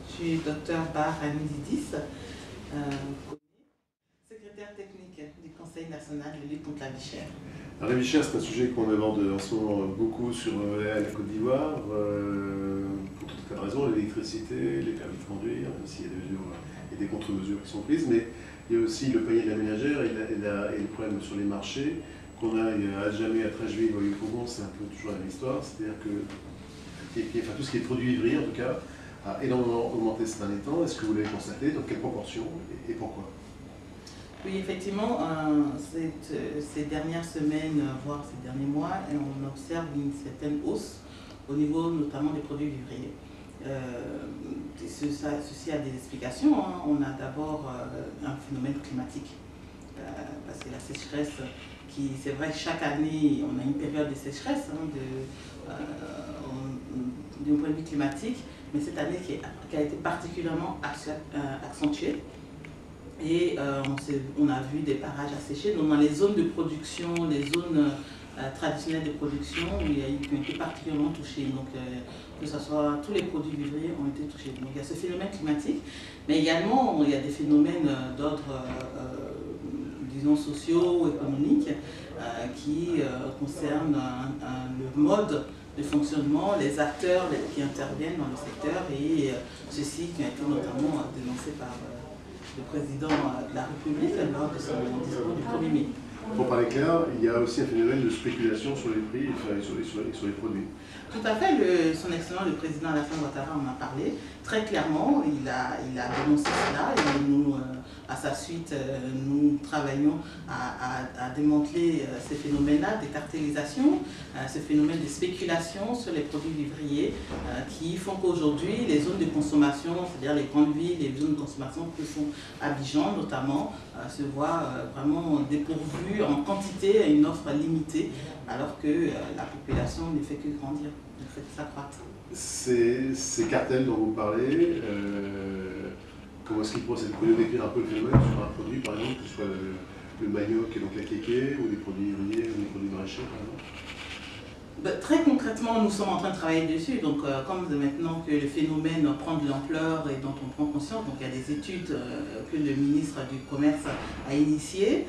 Je suis docteur Bar Anizidis, secrétaire technique du Conseil national de lutte contre la vie chère. La vie chère, c'est un sujet qu'on aborde en ce moment beaucoup sur la Côte d'Ivoire, pour tout un tas de raisons, l'électricité, les permis de conduire, même s'il y a des mesures et des contre-mesures qui sont prises, mais il y a aussi le panier de la ménagère et le problème sur les marchés qu'on a à jamais à Trècheville ou au Pogon, c'est un peu toujours la même histoire, c'est-à-dire que tout ce qui est produit ivrier en tout cas a énormément augmenté ces derniers temps. Est-ce que vous l'avez constaté? Dans quelle proportion et pourquoi? Oui, effectivement, ces dernières semaines, voire ces derniers mois, on observe une certaine hausse au niveau notamment des produits vivriers. Ceci a des explications. On a d'abord un phénomène climatique, parce que la sécheresse, c'est vrai que chaque année, on a une période de sécheresse d'un point de vue climatique, mais cette année qui a été particulièrement accentuée. Et on a vu des parages asséchés, donc dans les zones de production, les zones traditionnelles de production, qui ont été particulièrement touchées. Donc, que ce soit tous les produits vivriers ont été touchés. Donc, il y a ce phénomène climatique, mais également il y a des phénomènes d'ordre, disons, sociaux ou économiques qui concernent le mode de fonctionnement, les acteurs qui interviennent dans le secteur et ceux-ci qui ont été notamment dénoncés par le président de la République lors de son discours du 1er mai. Pour parler clair, il y a aussi un phénomène de spéculation sur les prix et sur les produits. Tout à fait, son excellence, le président Alassane Ouattara en a parlé. Très clairement, il a dénoncé cela et nous, à sa suite, nous travaillons à démanteler ces phénomènes-là, des cartélisations, ce phénomène de spéculation sur les produits vivriers qui font qu'aujourd'hui, les zones de consommation, c'est-à-dire les grandes villes, les zones de consommation que sont Abidjan notamment, se voient vraiment dépourvues en quantité à une offre limitée, alors que la population ne fait que grandir, ne fait que s'accroître. Ces cartels dont vous parlez, comment est-ce qu'ils procèdent? Vous pouvez décrire un peu le phénomène sur un produit, par exemple, que ce soit le manioc et donc la kéké, ou des produits ivriers, ou des produits maraîchers, par exemple? Très concrètement, nous sommes en train de travailler dessus. Donc, comme maintenant que le phénomène prend de l'ampleur et dont on prend conscience, donc il y a des études que le ministre du Commerce a initiées,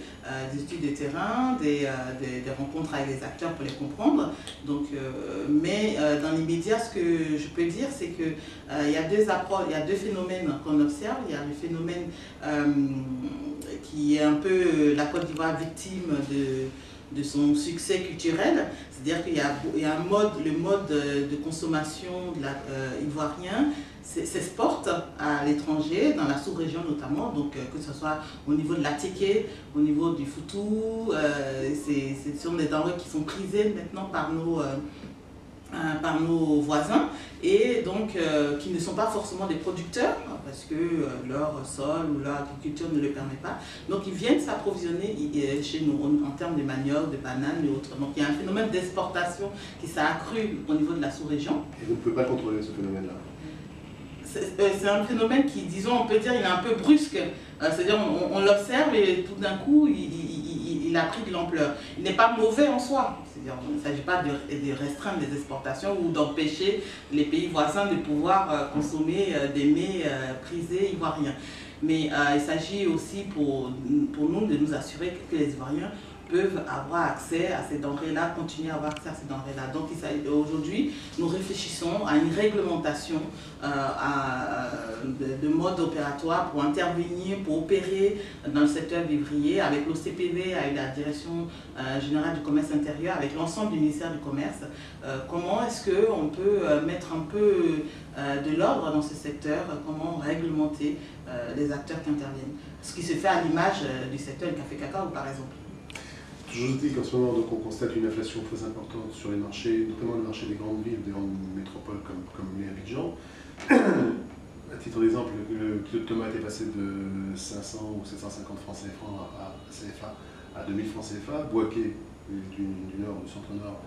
des études de terrain, des rencontres avec les acteurs pour les comprendre. Donc, mais dans l'immédiat, ce que je peux dire, c'est qu'il y a deux approches, il y a deux phénomènes qu'on observe. Il y a le phénomène qui est un peu la Côte d'Ivoire victime de son succès culturel, c'est-à-dire qu'il y a le mode de consommation ivoirien s'exporte à l'étranger, dans la sous-région notamment, donc que ce soit au niveau de l'attiqué, au niveau du foutou, ce sont des denrées qui sont prisées maintenant par nos voisins et donc qui ne sont pas forcément des producteurs parce que leur sol ou leur agriculture ne le permet pas. Donc ils viennent s'approvisionner chez nous en termes de manioc, de bananes et autres. Donc il y a un phénomène d'exportation qui s'est accru au niveau de la sous-région. Et vous ne pouvez pas contrôler ce phénomène-là? C'est un phénomène qui, disons, on peut dire, il est un peu brusque. C'est-à-dire on l'observe et tout d'un coup, il a pris de l'ampleur. Il n'est pas mauvais en soi. Il ne s'agit pas de restreindre les exportations ou d'empêcher les pays voisins de pouvoir consommer des mets prisés ivoiriens. Mais il s'agit aussi pour nous de nous assurer que les Ivoiriens peuvent avoir accès à ces denrées-là, continuer à avoir accès à ces denrées-là. Donc aujourd'hui, nous réfléchissons à une réglementation de mode opératoire pour intervenir, pour opérer dans le secteur vivrier avec l'OCPV, avec la Direction Générale du Commerce Intérieur, avec l'ensemble du ministère du Commerce. Comment est-ce qu'on peut mettre un peu de l'ordre dans ce secteur, comment réglementer les acteurs qui interviennent. Ce qui se fait à l'image du secteur du café-cacao par exemple. Toujours dis qu'en ce moment, donc, on constate une inflation très importante sur les marchés, notamment le marché des grandes villes, des grandes métropoles comme les Abidjan. À titre d'exemple, le kilo de tomate est passé de 500 ou 750 francs CFA à 2000 francs CFA. Boaké, du nord, du centre-nord,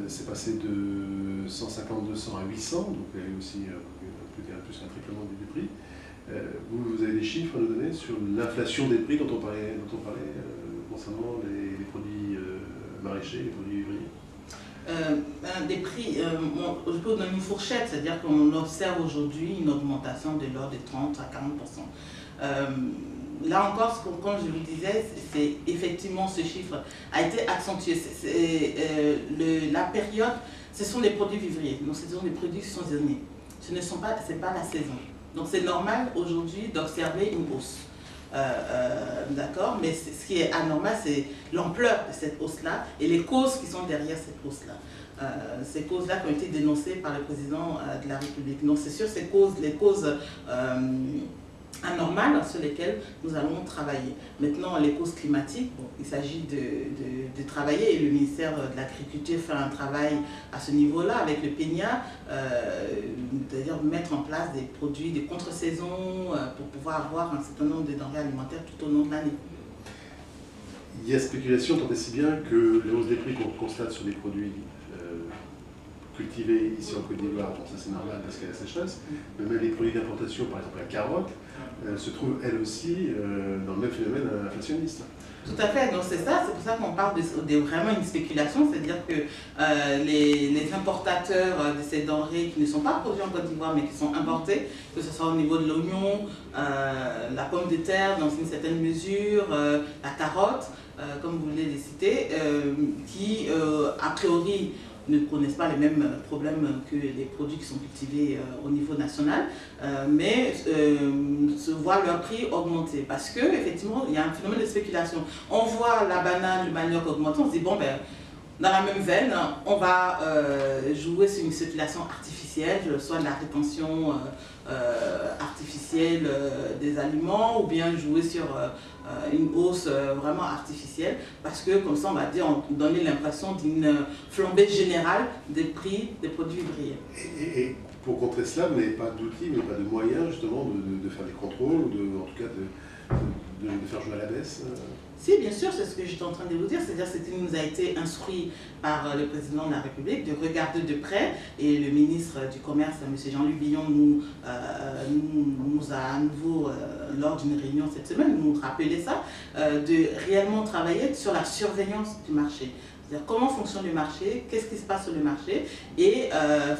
c'est passé de 150-200 à 800, donc il y a eu aussi plus qu'un triplement du prix. Vous avez des chiffres à nous donner sur l'inflation des prix dont on parlait concernant les produits maraîchers, les produits vivriers? Des prix, je peux donner une fourchette, c'est-à-dire qu'on observe aujourd'hui une augmentation de l'ordre de 30 à 40%. Là encore, comme je vous le disais, c'est effectivement ce chiffre a été accentué. La période, ce sont les produits vivriers, donc ce sont des produits saisonniers. Ce n'est pas la saison. Donc c'est normal aujourd'hui d'observer une hausse. D'accord, mais ce qui est anormal, c'est l'ampleur de cette hausse-là et les causes qui sont derrière cette hausse-là. Ces causes-là qui ont été dénoncées par le président de la République. Donc c'est sûr, les causes anormales sur lesquelles nous allons travailler. Maintenant, les causes climatiques, bon, il s'agit de travailler et le ministère de l'Agriculture fait un travail à ce niveau-là avec le PENIA, c'est-à-dire mettre en place des produits de contre-saison pour pouvoir avoir un certain nombre de denrées alimentaires tout au long de l'année. Il y a spéculation tant et si bien que les hausses des prix qu'on constate sur les produits cultivés ici en Côte d'Ivoire, bon ça c'est normal parce qu'il y a la sécheresse, mais même les produits d'importation, par exemple la carotte, se trouvent elles aussi dans le même phénomène inflationniste. Tout à fait, donc c'est ça, c'est pour ça qu'on parle de vraiment une spéculation, c'est-à-dire que les importateurs de ces denrées qui ne sont pas produits en Côte d'Ivoire mais qui sont importés, que ce soit au niveau de l'oignon, la pomme de terre dans une certaine mesure, la carotte, comme vous voulez les citer, qui a priori ne connaissent pas les mêmes problèmes que les produits qui sont cultivés au niveau national, mais se voient leur prix augmenter parce qu'effectivement, il y a un phénomène de spéculation. On voit la banane, le manioc augmenter, on se dit, bon, ben, dans la même veine, on va jouer sur une spéculation artificielle, soit de la rétention artificielle des aliments, ou bien jouer sur une hausse vraiment artificielle, parce que comme ça on va dire, on donner l'impression d'une flambée générale des prix des produits vivriers. Et pour contrer cela, vous n'avez pas d'outils, mais pas de moyens justement de faire des contrôles, ou en tout cas de faire jouer à la baisse? Si, bien sûr, c'est ce que j'étais en train de vous dire, c'est-à-dire que nous a été instruit par le président de la République de regarder de près, et le ministre du Commerce, M. Jean-Luc Billon, nous a à nouveau, lors d'une réunion cette semaine, nous rappelé ça, de réellement travailler sur la surveillance du marché. C'est-à-dire comment fonctionne le marché, qu'est-ce qui se passe sur le marché, et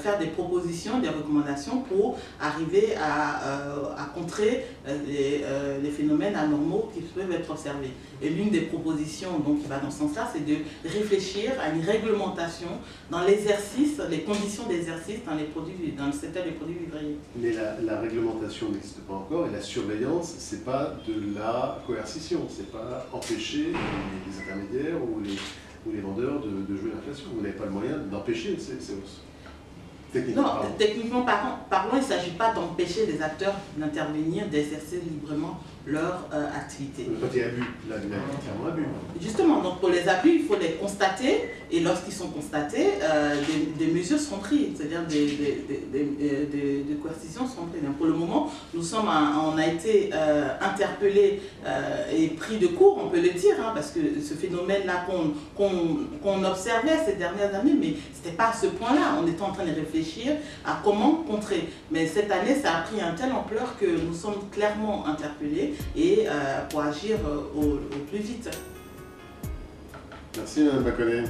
faire des propositions, des recommandations pour arriver à contrer les phénomènes anormaux qui peuvent être observés. Et l'une des propositions donc, qui va dans ce sens-là, c'est de réfléchir à une réglementation dans l'exercice, les conditions d'exercice dans le secteur des produits vivriers. Mais la réglementation n'existe pas encore, et la surveillance, c'est pas de la coercition, c'est pas empêcher les intermédiaires ou les vendeurs de jouer l'inflation. Vous n'avez pas le moyen d'empêcher ces hausses. Techniquement parlant, il ne s'agit pas d'empêcher les acteurs d'intervenir, d'exercer librement leur activité. Quand il y a abus, là, il y a clairement abus. Justement, donc pour les abus, il faut les constater, et lorsqu'ils sont constatés, des mesures seront prises, c'est-à-dire des coercitions seront prises. Pour le moment, on a été interpellés et pris de court, on peut le dire, hein, parce que ce phénomène-là qu'on observait ces dernières années, mais ce n'était pas à ce point-là. On était en train de réfléchir à comment contrer. Mais cette année, ça a pris une telle ampleur que nous sommes clairement interpellés et pour agir au plus vite. Merci Mme Baconnet.